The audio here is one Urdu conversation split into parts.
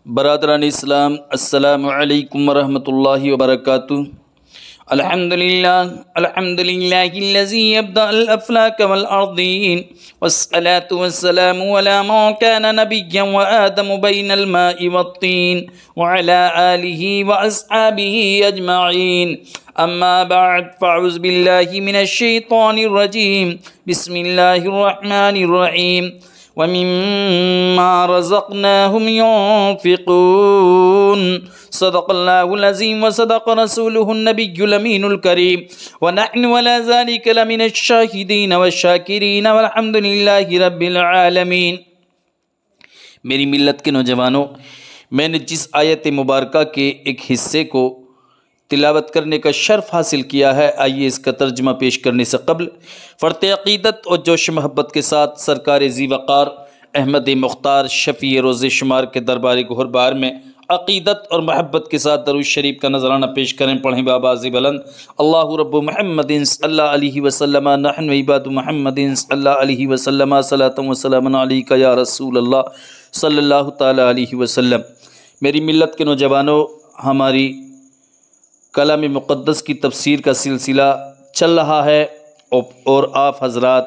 برادران اسلام، السلام علیکم ورحمۃ اللہ وبرکاتہ۔ الحمدللہ الذی یبدأ الافلاک والارضین والصلاة والسلام علی من کان نبیا وآدم بین الماء والطین وعلی آلہ واصحابہ اجمعین، اما بعد فاعوذ باللہ من الشیطان الرجیم، بسم اللہ الرحمن الرحیم۔ وَمِمَّا رَزَقْنَاهُمْ يُنْفِقُونَ صدق اللہ العظیم وصدق رسولہ النبی الامین الکریم، ونحن ولا ذلك لمن الشاہدین والشاکرین والحمد للہ رب العالمین۔ میری ملت کے نوجوانوں، میں نے جس آیت مبارکہ کے ایک حصے کو تلاوت کرنے کا شرف حاصل کیا ہے، آئیے اس کا ترجمہ پیش کرنے سے قبل فرط عقیدت اور جوش محبت کے ساتھ سرکار ذی وقار احمد مختار شفیع روز شمار کے دربار گہر بار میں عقیدت اور محبت کے ساتھ درود شریف کا نذرانہ پیش کریں۔ پڑھیں بآواز بلند: اللہ رب محمد صلی اللہ علیہ وسلم، نحن عباد محمد صلی اللہ علیہ وسلم، صلاۃ و سلام علیک یا رسول اللہ صلی اللہ تعالی علیہ وسلم۔ میری ملت کے نوجوانوں، ہماری کلام مقدس کی تفسیر کا سلسلہ چل رہا ہے اور آپ حضرات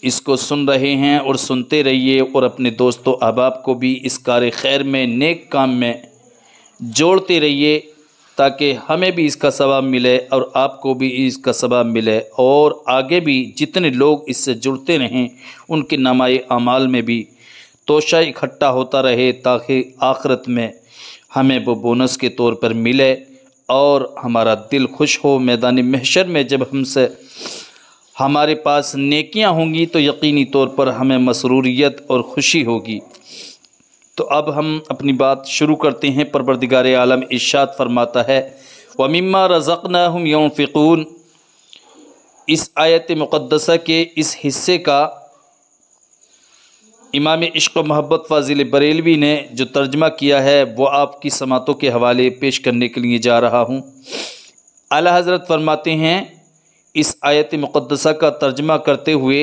اس کو سن رہے ہیں اور سنتے رہیے، اور اپنے دوست و احباب کو بھی اس کار خیر میں، نیک کام میں جوڑتے رہیے، تاکہ ہمیں بھی اس کا ثواب ملے اور آپ کو بھی اس کا ثواب ملے، اور آگے بھی جتنے لوگ اس سے جڑتے رہیں ان کے نامۂ اعمال میں بھی توشہ اکٹھا ہوتا رہے، تاکہ آخرت میں ہمیں وہ بونس کے طور پر ملے اور ہمارا دل خوش ہو۔ میدان محشر میں جب ہمارے پاس نیکیاں ہوں گی تو یقینی طور پر ہمیں مسروریت اور خوشی ہوگی۔ تو اب ہم اپنی بات شروع کرتے ہیں۔ پروردگار عالم ارشاد فرماتا ہے: وَمِمَّا رَزَقْنَاهُمْ يُنْفِقُونَ۔ اس آیت مقدسہ کے اس حصے کا امام عشق و محبت فاضل بریلوی نے جو ترجمہ کیا ہے وہ آپ کی سماعتوں کے حوالے پیش کرنے کے لیے جا رہا ہوں۔ اعلیٰ حضرت فرماتے ہیں اس آیت مقدسہ کا ترجمہ کرتے ہوئے: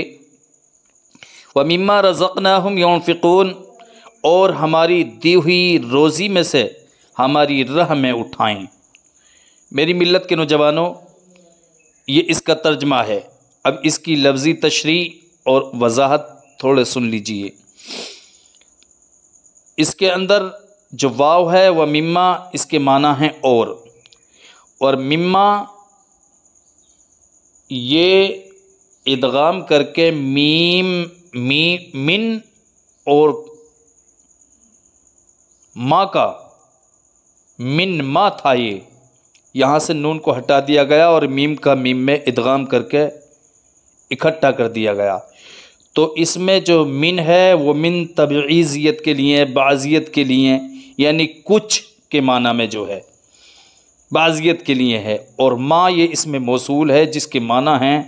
وَمِمَّا رَزَقْنَاهُمْ يُنْفِقُونَ، اور ہماری دی ہوئی روزی میں سے ہماری راہ میں اٹھائیں۔ میری ملت کے نوجوانوں، یہ اس کا ترجمہ ہے۔ اب اس کی لفظی تشریح اور وضاحت تھوڑے سن لیجئے۔ اس کے اندر جو واو ہے وہ مما، اس کے معنی ہیں اور مما یہ ادغام کر کے من اور ما کا من ما تھا، یہ یہاں سے نون کو ہٹا دیا گیا اور میم کا میم میں ادغام کر کے اکٹھا کر دیا گیا۔ تو اس میں جو من ہے وہ من تبعیضیت کے لیے، بعضیت کے لیے، یعنی کچھ کے معنی میں جو ہے بعضیت کے لیے ہے، اور ما یہ اس میں موصول ہے جس کے معنی ہیں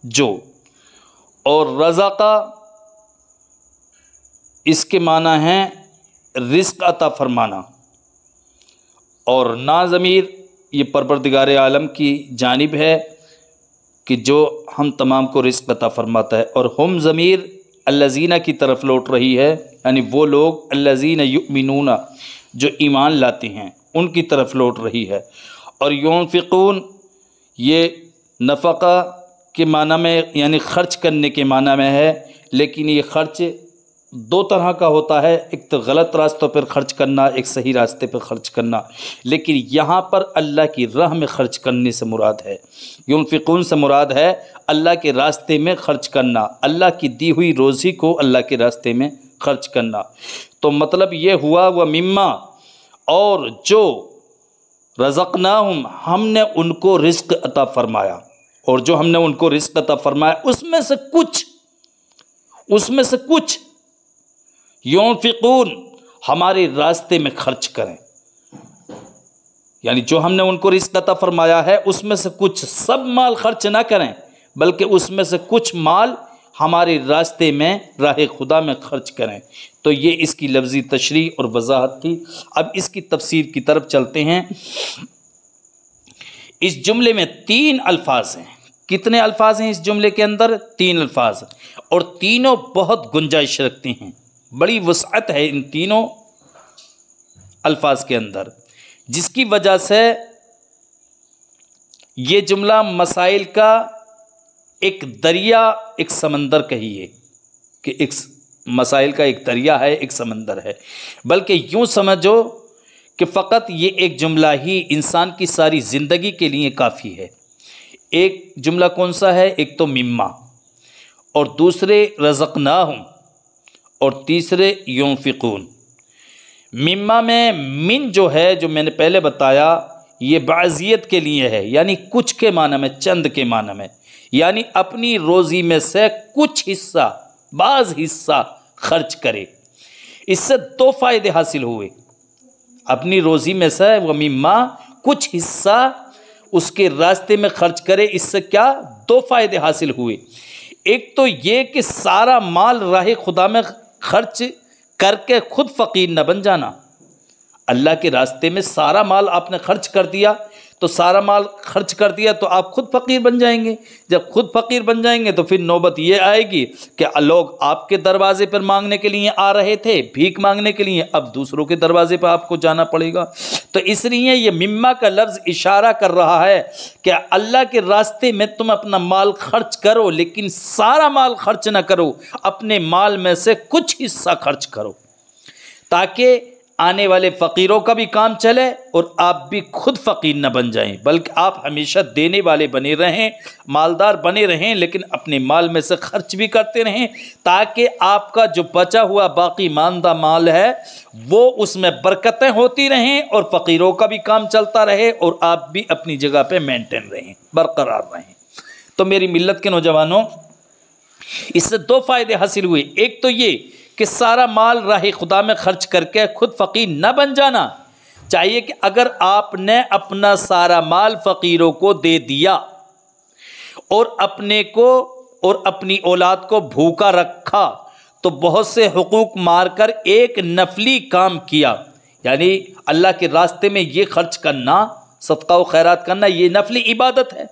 جو، اور رزقہ اس کے معنی ہیں رزق عطا فرمانا، اور نا ضمیر یہ پروردگار عالم کی جانب ہے کہ جو ہم تمام کو رزق عطا فرماتا ہے، اور ہم ضمیر الذین کی طرف لوٹ رہی ہے، یعنی وہ لوگ الذین یؤمنون جو ایمان لاتے ہیں ان کی طرف لوٹ رہی ہے، اور ينفقون یہ نفقہ کے معنی میں یعنی خرچ کرنے کے معنی میں ہے، لیکن یہ خرچ دو طرح کا ہوتا ہے، ایک تو غلط راستوں پر خرچ کرنا، ایک صحیح راستے پر خرچ کرنا، لیکن یہاں پر اللہ کی راہ میں خرچ کرنے سے مراد ہے، ينفقون سے مراد ہے اللہ کے راستے میں خرچ کرنا، اللہ کی دی ہوئی روزی کو اللہ کے راستے میں خرچ کرنا۔ تو مطلب یہ ہوا وَمِمَّا، اور جو رزقناہم ہم نے ان کو رزق عطا فرمایا، اور جو ہم نے ان کو رزق عطا فرمایا اس میں سے کچھ ينفقون ہمارے راستے میں خرچ کریں، یعنی جو ہم نے ان کو رزق عطا فرمایا ہے اس میں سے کچھ، سب مال خرچ نہ کریں بلکہ اس میں سے کچھ مال ہمارے راستے میں راہ خدا میں خرچ کریں۔ تو یہ اس کی لفظی تشریح اور وضاحت تھی۔ اب اس کی تفسیر کی طرف چلتے ہیں۔ اس جملے میں 3 الفاظ ہیں۔ کتنے الفاظ ہیں اس جملے کے اندر؟ 3 الفاظ، اور تینوں بہت گنجائش رکھتے ہیں، بڑی وسعت ہے ان تینوں الفاظ کے اندر، جس کی وجہ سے یہ جملہ مسائل کا ایک دریا، ایک سمندر کہیے کہ ایک مسائل کا ایک دریا ہے، ایک سمندر ہے، بلکہ یوں سمجھو کہ فقط یہ ایک جملہ ہی انسان کی ساری زندگی کے لیے کافی ہے۔ ایک جملہ کون سا ہے؟ ایک تو مما، اور دوسرے رزقناہم، اور تیسرے ينفقون۔ مما میں من جو ہے، جو میں نے پہلے بتایا، یہ بعضیت کے لیے ہے، یعنی کچھ کے معنی میں، چند کے معنی میں، یعنی اپنی روزی میں سے کچھ حصہ، بعض حصہ خرچ کرے۔ اس سے دو فائدے حاصل ہوئے، اپنی روزی میں سے وہ مما کچھ حصہ اس کے راستے میں خرچ کرے۔ اس سے کیا دو فائدے حاصل ہوئے؟ ایک تو یہ کہ سارا مال راہ خدا میں خرچ کر کے خود فقیر نہ بن جانا۔ اللہ کے راستے میں سارا مال آپ نے خرچ کر دیا، تو سارا مال خرچ کر دیا تو آپ خود فقیر بن جائیں گے۔ جب خود فقیر بن جائیں گے تو پھر نوبت یہ آئے گی کہ لوگ آپ کے دروازے پر مانگنے کے لیے آ رہے تھے، بھیک مانگنے کے لیے، اب دوسروں کے دروازے پر آپ کو جانا پڑے گا۔ تو اس لیے یہ مما کا لفظ اشارہ کر رہا ہے کہ اللہ کے راستے میں تم اپنا مال خرچ کرو، لیکن سارا مال خرچ نہ کرو، اپنے مال میں سے کچھ حصہ خرچ کرو، تاکہ آنے والے فقیروں کا بھی کام چلے اور آپ بھی خود فقیر نہ بن جائیں، بلکہ آپ ہمیشہ دینے والے بنے رہیں، مالدار بنے رہیں، لیکن اپنے مال میں سے خرچ بھی کرتے رہیں، تاکہ آپ کا جو بچا ہوا باقی ماندہ مال ہے وہ اس میں برکتیں ہوتی رہیں اور فقیروں کا بھی کام چلتا رہے اور آپ بھی اپنی جگہ پہ مینٹین رہیں، برقرار رہیں۔ تو میری ملت کے نوجوانوں، اس سے دو فائدے حاصل ہوئے۔ ایک تو یہ کہ سارا مال راہ خدا میں خرچ کر کے خود فقیر نہ بن جانا چاہیے، کہ اگر آپ نے اپنا سارا مال فقیروں کو دے دیا اور اپنے کو اور اپنی اولاد کو بھوکا رکھا تو بہت سے حقوق مار کر ایک نفلی کام کیا، یعنی اللہ کے راستے میں یہ خرچ کرنا، صدقہ و خیرات کرنا، یہ نفلی عبادت ہے،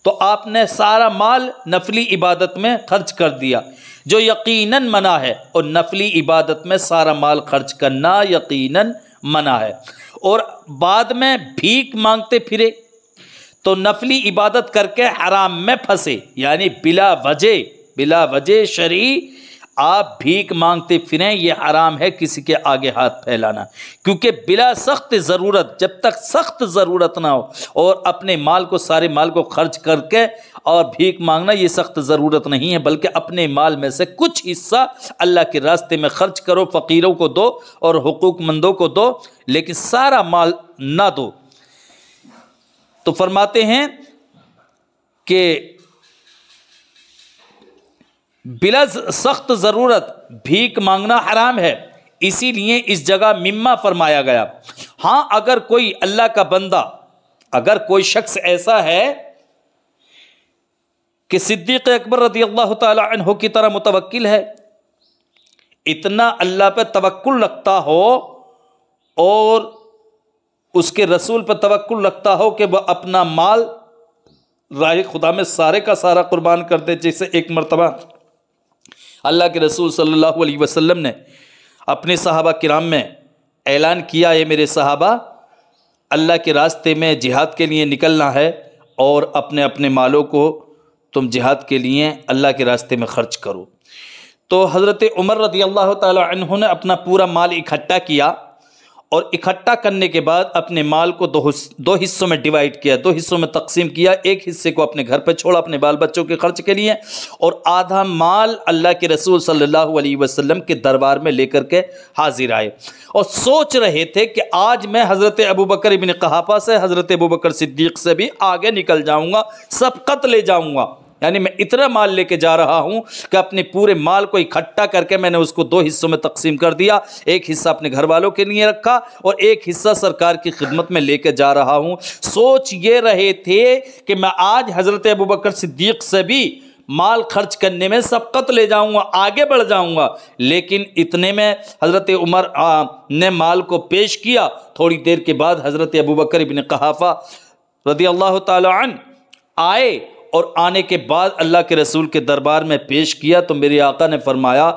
تو آپ نے سارا مال نفلی عبادت میں خرچ کر دیا، جو یقیناً منع ہے، اور نفلی عبادت میں سارا مال خرچ کرنا یقیناً منع ہے۔ اور بعد میں بھیک مانگتے پھرے تو نفلی عبادت کر کے حرام میں پھنسے، یعنی بلا وجہ شرعی آپ بھیک مانگتے پھریں، یہ حرام ہے کسی کے آگے ہاتھ پھیلانا، کیونکہ بلا سخت ضرورت، جب تک سخت ضرورت نہ ہو، اور اپنے مال کو، سارے مال کو خرچ کر کے اور بھیک مانگنا یہ سخت ضرورت نہیں ہے، بلکہ اپنے مال میں سے کچھ حصہ اللہ کے راستے میں خرچ کرو، فقیروں کو دو اور حقوق مندوں کو دو، لیکن سارا مال نہ دو۔ تو فرماتے ہیں کہ بلا سخت ضرورت بھیک مانگنا حرام ہے، اسی لیے اس جگہ مما فرمایا گیا۔ ہاں، اگر کوئی اللہ کا بندہ، اگر کوئی شخص ایسا ہے کہ صدیق اکبر رضی اللہ تعالی عنہ کی طرح متوکل ہے، اتنا اللہ پہ توکل رکھتا ہو اور اس کے رسول پہ توکل رکھتا ہو کہ وہ اپنا مال راہ خدا میں سارے کا سارا قربان کر دے۔ جیسے ایک مرتبہ اللہ کے رسول صلی اللہ علیہ وسلم نے اپنے صحابہ کرام میں اعلان کیا، اے میرے صحابہ، اللہ کے راستے میں جہاد کے لیے نکلنا ہے اور اپنے اپنے مالوں کو تم جہاد کے لیے اللہ کے راستے میں خرچ کرو۔ تو حضرت عمر رضی اللہ تعالی عنہ نے اپنا پورا مال اکٹھا کیا، اور اکٹھا کرنے کے بعد اپنے مال کو دو حصوں میں ڈیوائیڈ کیا، دو حصوں میں تقسیم کیا۔ ایک حصے کو اپنے گھر پہ چھوڑا اپنے بال بچوں کے خرچ کے لیے، اور آدھا مال اللہ کے رسول صلی اللہ علیہ وسلم کے دربار میں لے کر کے حاضر آئے، اور سوچ رہے تھے کہ آج میں حضرت ابوبکر ابن قحافہ سے، حضرت ابوبکر صدیق سے بھی آگے نکل جاؤں گا، سبقت لے جاؤں گا، یعنی میں اتنا مال لے کے جا رہا ہوں کہ اپنے پورے مال کو اکٹھا کر کے میں نے اس کو دو حصوں میں تقسیم کر دیا، ایک حصہ اپنے گھر والوں کے لیے رکھا اور ایک حصہ سرکار کی خدمت میں لے کے جا رہا ہوں۔ سوچ یہ رہے تھے کہ میں آج حضرت ابوبکر صدیق سے بھی مال خرچ کرنے میں سبقت لے جاؤں گا، آگے بڑھ جاؤں گا، لیکن اتنے میں حضرت عمر نے مال کو پیش کیا۔ تھوڑی دیر کے بعد حضرت ابوبکر ابن قحافہ رضی اللہ تعالی عنہ آئے، اور آنے کے بعد اللہ کے رسول کے دربار میں پیش کیا، تو میرے آقا نے فرمایا،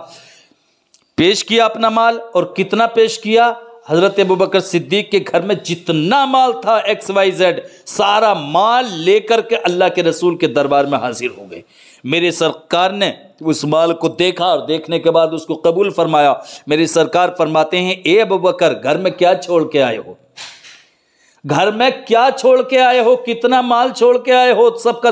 پیش کیا اپنا مال، اور کتنا پیش کیا؟ حضرت ابوبکر صدیق کے گھر میں جتنا مال تھا XYZ سارا مال لے کر کے اللہ کے رسول کے دربار میں حاضر ہو گئے۔ میرے سرکار نے اس مال کو دیکھا اور دیکھنے کے بعد اس کو قبول فرمایا۔ میرے سرکار فرماتے ہیں اے ابوبکر گھر میں کیا چھوڑ کے آئے ہو؟ گھر میں کیا چھوڑ کے آئے ہو؟ کتنا مال چھوڑ کے آئے ہو؟ سب کا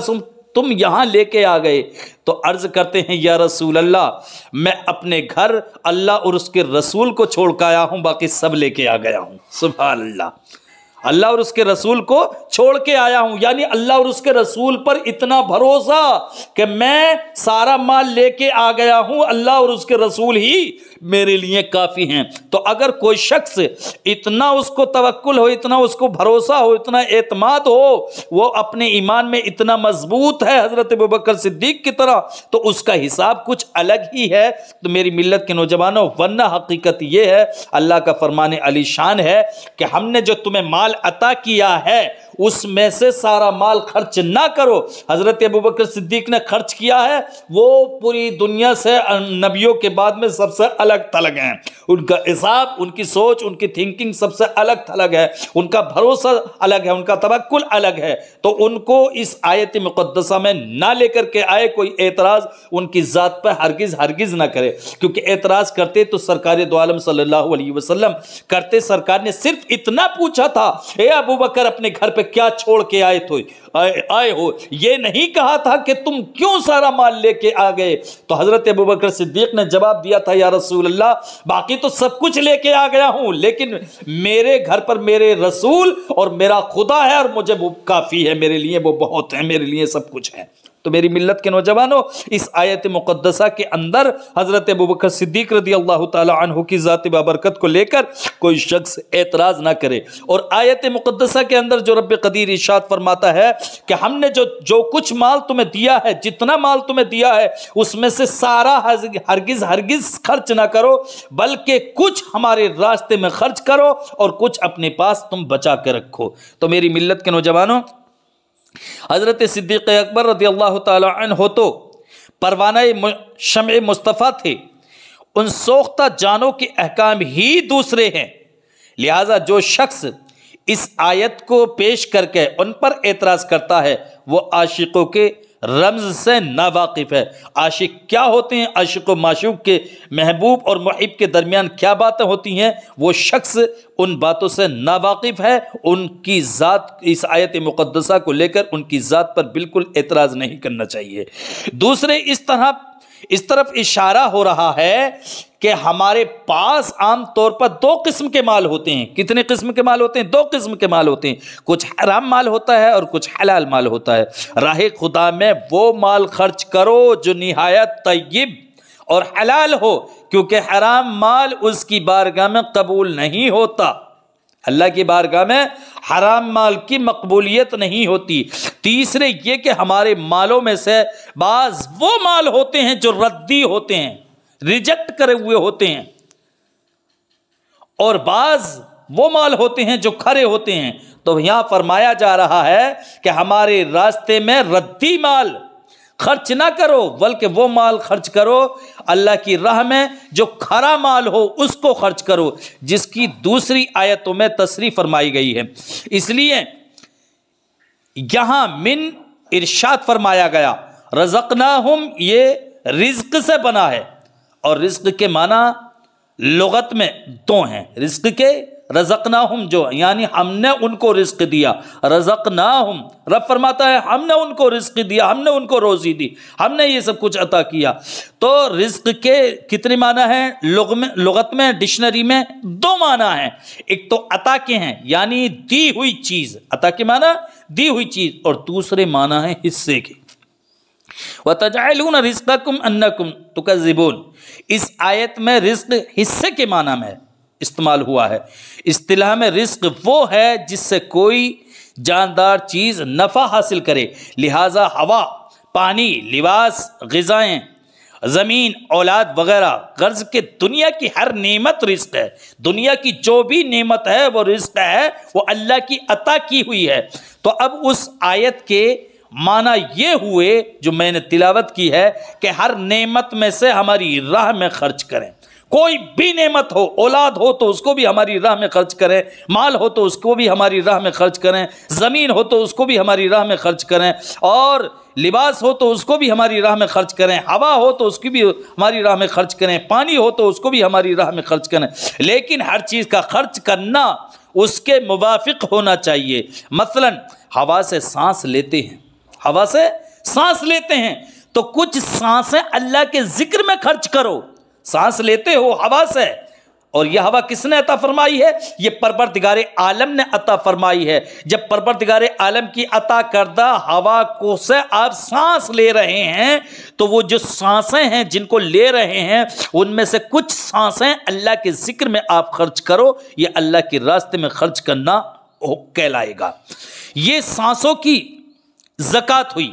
تم یہاں لے کے آ گئے۔ تو عرض کرتے ہیں یا رسول اللہ میں اپنے گھر اللہ اور اس کے رسول کو چھوڑ کے آیا ہوں، باقی سب لے کے آ گیا ہوں۔ سبحان اللہ، اللہ اور اس کے رسول کو چھوڑ کے آیا ہوں، یعنی اللہ اور اس کے رسول پر اتنا بھروسہ کہ میں سارا مال لے کے آ گیا ہوں، اللہ اور اس کے رسول ہی میرے لیے کافی ہیں۔ تو اگر کوئی شخص اتنا اس کو توکل ہو، اتنا اس کو بھروسہ ہو، اتنا اعتماد ہو، وہ اپنے ایمان میں اتنا مضبوط ہے حضرت ابوبکر صدیق کی طرح، تو اس کا حساب کچھ الگ ہی ہے۔ تو میری ملت کے نوجوانوں، ورنہ حقیقت یہ ہے، اللہ کا فرمان علی شان ہے کہ ہم نے جو تمہیں مال عطا کیا ہے اس میں سے سارا مال خرچ نہ کرو۔ حضرت ابوبکر صدیق نے خرچ کیا ہے، وہ پوری دنیا سے نبیوں کے بعد میں سب سے الگ تھلگ ہیں۔ ان کا حساب، ان کی سوچ، ان کی تھنکنگ سب سے الگ تھلگ ہے، ان کا بھروسہ الگ ہے، ان کا توکل الگ ہے۔ تو ان کو اس آیت مقدسہ میں نہ لے کر کے آئے کوئی اعتراض ان کی ذات پر ہرگز نہ کرے، کیونکہ اعتراض کرتے تو سرکار دو عالم صلی اللہ علیہ وسلم کرتے۔ سرکار نے صرف اتنا پوچھا تھا اے ابوبکر اپنے گھر پہ کیا چھوڑ کے آئے ہو، یہ نہیں کہا تھا کہ تم کیوں سارا مال لے کے آ گئے۔ تو حضرت ابوبکر صدیق نے جواب دیا تھا یا رسول اللہ باقی تو سب کچھ لے کے آ گیا ہوں، لیکن میرے گھر پر میرے رسول اور میرا خدا ہے اور مجھے وہ کافی ہے، میرے لیے وہ بہت ہے، میرے لیے سب کچھ ہے۔ تو میری ملت کے نوجوانوں، اس آیت مقدسہ کے اندر حضرت ابوبکر صدیق رضی اللہ تعالی عنہ کی ذات بابرکت کو لے کر کوئی شخص اعتراض نہ کرے۔ اور آیت مقدسہ کے اندر جو رب قدیر ارشاد فرماتا ہے کہ ہم نے جو کچھ مال تمہیں دیا ہے، جتنا مال تمہیں دیا ہے، اس میں سے سارا ہرگز خرچ نہ کرو، بلکہ کچھ ہمارے راستے میں خرچ کرو اور کچھ اپنے پاس تم بچا کے رکھو۔ تو میری ملت کے نوجوانوں، حضرت صدیق اکبر رضی اللہ تعالی عنہ تو پروانہ شمع مصطفیٰ تھے، ان سوختہ جانوں کے احکام ہی دوسرے ہیں، لہذا جو شخص اس آیت کو پیش کر کے ان پر اعتراض کرتا ہے وہ عاشقوں کے رمز سے ناواقف ہے۔ عاشق کیا ہوتے ہیں، عاشق و معشوق کے، محبوب اور محب کے درمیان کیا باتیں ہوتی ہیں، وہ شخص ان باتوں سے ناواقف ہے۔ ان کی ذات، اس آیت مقدسہ کو لے کر ان کی ذات پر بالکل اعتراض نہیں کرنا چاہیے۔ دوسرے اس طرف اشارہ ہو رہا ہے کہ ہمارے پاس عام طور پر دو قسم کے مال ہوتے ہیں۔ کتنے قسم کے مال ہوتے ہیں؟ دو قسم کے مال ہوتے ہیں، کچھ حرام مال ہوتا ہے اور کچھ حلال مال ہوتا ہے۔ راہ خدا میں وہ مال خرچ کرو جو نہایت طیب اور حلال ہو، کیونکہ حرام مال اس کی بارگاہ میں قبول نہیں ہوتا، اللہ کی بارگاہ میں حرام مال کی مقبولیت نہیں ہوتی۔ تیسرے یہ کہ ہمارے مالوں میں سے بعض وہ مال ہوتے ہیں جو ردی ہوتے ہیں، ریجیکٹ کرے ہوئے ہوتے ہیں، اور بعض وہ مال ہوتے ہیں جو کھرے ہوتے ہیں۔ تو یہاں فرمایا جا رہا ہے کہ ہمارے راستے میں ردی مال خرچ نہ کرو، بلکہ وہ مال خرچ کرو اللہ کی راہ میں جو کھرا مال ہو، اس کو خرچ کرو، جس کی دوسری آیتوں میں تصریح فرمائی گئی ہے۔ اس لیے یہاں من ارشاد فرمایا گیا، رزقناہم، یہ رزق سے بنا ہے، اور رزق کے معنی لغت میں دو ہیں۔ رزق کے رزقناہم جو یعنی ہم نے ان کو رزق دیا، رزقناہم رب فرماتا ہے ہم نے ان کو رزق دیا، ہم نے ان کو روزی دی، ہم نے یہ سب کچھ عطا کیا۔ تو رزق کے کتنے معنی ہیں لغت میں، ڈکشنری میں دو معنی ہیں۔ ایک تو عطا کے ہیں یعنی دی ہوئی چیز، عطا کے معنی دی ہوئی چیز، اور دوسرے معنی ہیں حصے کے۔ وَتَجْعَلُونَ رِزْقَكُمْ أَنَّكُمْ تُكَذِّبُونَ، اس آیت میں رزق حصے کے معنی میں استعمال ہوا ہے۔ اصطلاح میں رزق وہ ہے جس سے کوئی جاندار چیز نفع حاصل کرے، لہٰذا ہوا، پانی، لباس، غذائیں، زمین، اولاد وغیرہ، غرض کہ دنیا کی ہر نعمت رزق ہے۔ دنیا کی جو بھی نعمت ہے وہ رزق ہے، وہ اللہ کی عطا کی ہوئی ہے۔ تو اب اس آیت کے معنی یہ ہوئے جو میں نے تلاوت کی ہے کہ ہر نعمت میں سے ہماری راہ میں خرچ کریں۔ کوئی بھی نعمت ہو، اولاد ہو تو اس کو بھی ہماری راہ میں خرچ کریں، مال ہو تو اس کو بھی ہماری راہ میں خرچ کریں، زمین ہو تو اس کو بھی ہماری راہ میں خرچ کریں، اور لباس ہو تو اس کو بھی ہماری راہ میں خرچ کریں، ہوا ہو تو اس کی بھی ہماری راہ میں خرچ کریں، پانی ہو تو اس کو بھی ہماری راہ میں خرچ کریں، لیکن ہر چیز کا خرچ کرنا اس کے موافق ہونا چاہیے۔ مثلا ہوا سے سانس لیتے ہیں، ہوا سے سانس لیتے ہیں تو کچھ سانسیں اللہ کے ذکر میں خرچ کرو۔ سانس لیتے ہو ہوا سے، اور یہ ہوا کس نے عطا فرمائی ہے؟ یہ پروردگار عالم نے عطا فرمائی ہے۔ جب پروردگار عالم کی عطا کردہ ہوا کو سے آپ سانس لے رہے ہیں تو وہ جو سانسیں ہیں جن کو لے رہے ہیں ان میں سے کچھ سانسیں اللہ کے ذکر میں آپ خرچ کرو، یہ اللہ کے راستے میں خرچ کرنا کہلائے گا۔ یہ سانسوں کی زکوٰۃ ہوئی،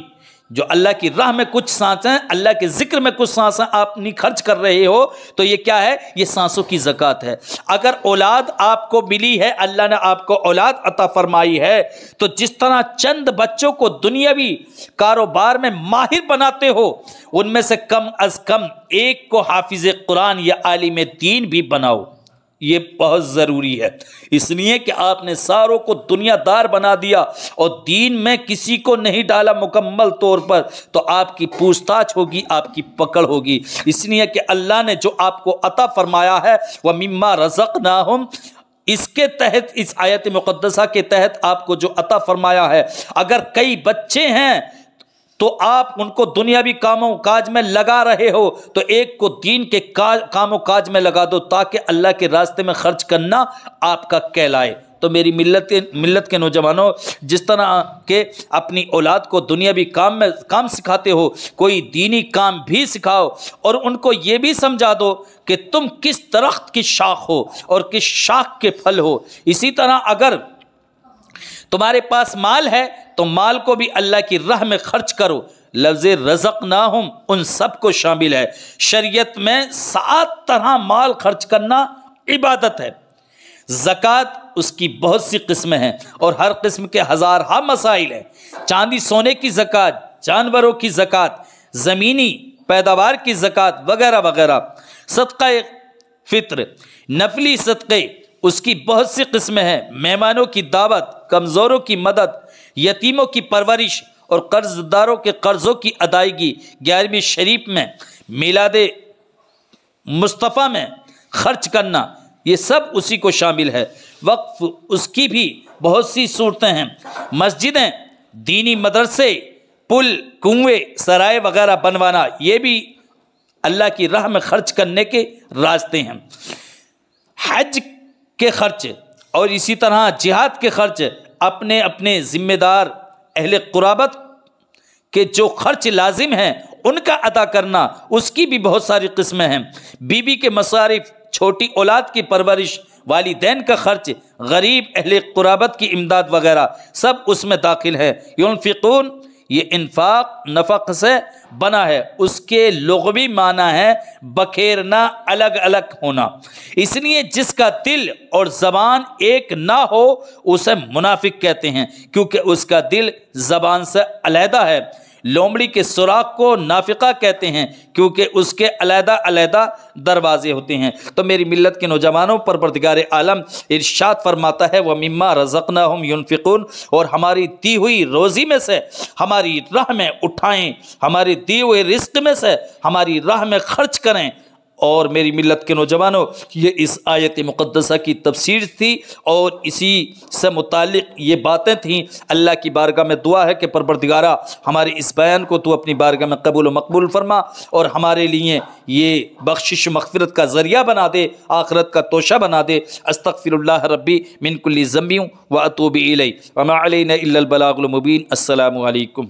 جو اللہ کی راہ میں کچھ سانسیں، اللہ کے ذکر میں کچھ سانسیں آپ نہیں خرچ کر رہے ہو تو یہ کیا ہے؟ یہ سانسوں کی زکوٰۃ ہے۔ اگر اولاد آپ کو ملی ہے، اللہ نے آپ کو اولاد عطا فرمائی ہے، تو جس طرح چند بچوں کو دنیاوی کاروبار میں ماہر بناتے ہو، ان میں سے کم از کم ایک کو حافظ قرآن یا عالم دین بھی بناؤ۔ یہ بہت ضروری ہے، اس لیے کہ آپ نے ساروں کو دنیا دار بنا دیا اور دین میں کسی کو نہیں ڈالا مکمل طور پر، تو آپ کی پوچھ تاچھ ہوگی، آپ کی پکڑ ہوگی۔ اس لیے کہ اللہ نے جو آپ کو عطا فرمایا ہے وَمِمَّا رَزَقْنَاهُمْ، اس کے تحت، اس آیت مقدسہ کے تحت آپ کو جو عطا فرمایا ہے، اگر کئی بچے ہیں تو آپ ان کو دنیاوی کام و کاج میں لگا رہے ہو تو ایک کو دین کے کام و کاج میں لگا دو، تاکہ اللہ کے راستے میں خرچ کرنا آپ کا کہلائے۔ تو میری ملت کے نوجوانوں، جس طرح کہ اپنی اولاد کو دنیاوی کام سکھاتے ہو، کوئی دینی کام بھی سکھاؤ، اور ان کو یہ بھی سمجھا دو کہ تم کس درخت کی شاخ ہو اور کس شاخ کے پھل ہو۔ اسی طرح اگر تمہارے پاس مال ہے تو مال کو بھی اللہ کی راہ میں خرچ کرو۔ لفظ رزقناہم ان سب کو شامل ہے۔ شریعت میں 7 طرح مال خرچ کرنا عبادت ہے۔ زکوٰۃ اس کی بہت سی قسمیں ہیں اور ہر قسم کے ہزارہا مسائل ہیں۔ چاندی سونے کی زکوٰۃ، جانوروں کی زکوٰۃ، زمینی پیداوار کی زکوٰۃ وغیرہ وغیرہ۔ صدقہ فطر، نفلی صدقے، اس کی بہت سی قسمیں ہیں۔ مہمانوں کی دعوت، کمزوروں کی مدد، یتیموں کی پرورش اور قرض داروں کے قرضوں کی ادائیگی، 11ویں شریف میں، میلاد مصطفیٰ میں خرچ کرنا، یہ سب اسی کو شامل ہے۔ وقف، اس کی بھی بہت سی صورتیں ہیں۔ مسجدیں، دینی مدرسے، پل، کنویں، سرائے وغیرہ بنوانا، یہ بھی اللہ کی راہ میں خرچ کرنے کے راستے ہیں۔ حج کے خرچ اور اسی طرح جہاد کے خرچ، اپنے اپنے ذمہ دار اہل قرابت کے جو خرچ لازم ہیں ان کا ادا کرنا، اس کی بھی بہت ساری قسمیں ہیں۔ بیوی کے مصارف، چھوٹی اولاد کی پرورش، والدین کا خرچ، غریب اہل قرابت کی امداد وغیرہ، سب اس میں داخل ہے۔ ينفقون، یہ انفاق نفق سے بنا ہے، اس کے لغوی معنی ہے بکھیرنا، الگ الگ ہونا۔ اس لیے جس کا دل اور زبان ایک نہ ہو اسے منافق کہتے ہیں، کیونکہ اس کا دل زبان سے علیحدہ ہے۔ لومڑی کے سوراخ کو نافقہ کہتے ہیں، کیونکہ اس کے علیحدہ علیحدہ دروازے ہوتے ہیں۔ تو میری ملت کے نوجوانوں، پروردگار عالم ارشاد فرماتا ہے وَمِمَّا رَزَقْنَاهُمْ يُنْفِقُونَ، اور ہماری دی ہوئی روزی میں سے ہماری راہ میں اٹھائیں، ہمارے دیے ہوئے رزق میں سے ہماری راہ میں خرچ کریں۔ اور میری ملت کے نوجوانوں، یہ اس آیت مقدسہ کی تفسیر تھی اور اسی سے متعلق یہ باتیں تھیں۔ اللہ کی بارگاہ میں دعا ہے کہ پروردگارا ہمارے اس بیان کو تو اپنی بارگاہ میں قبول و مقبول فرما اور ہمارے لیے یہ بخشش و مغفرت کا ذریعہ بنا دے، آخرت کا توشہ بنا دے۔ استغفر اللہ ربی من کل ذنب و اتوب الیہ وما علینا الا البلاغ المبین۔ السلام علیکم۔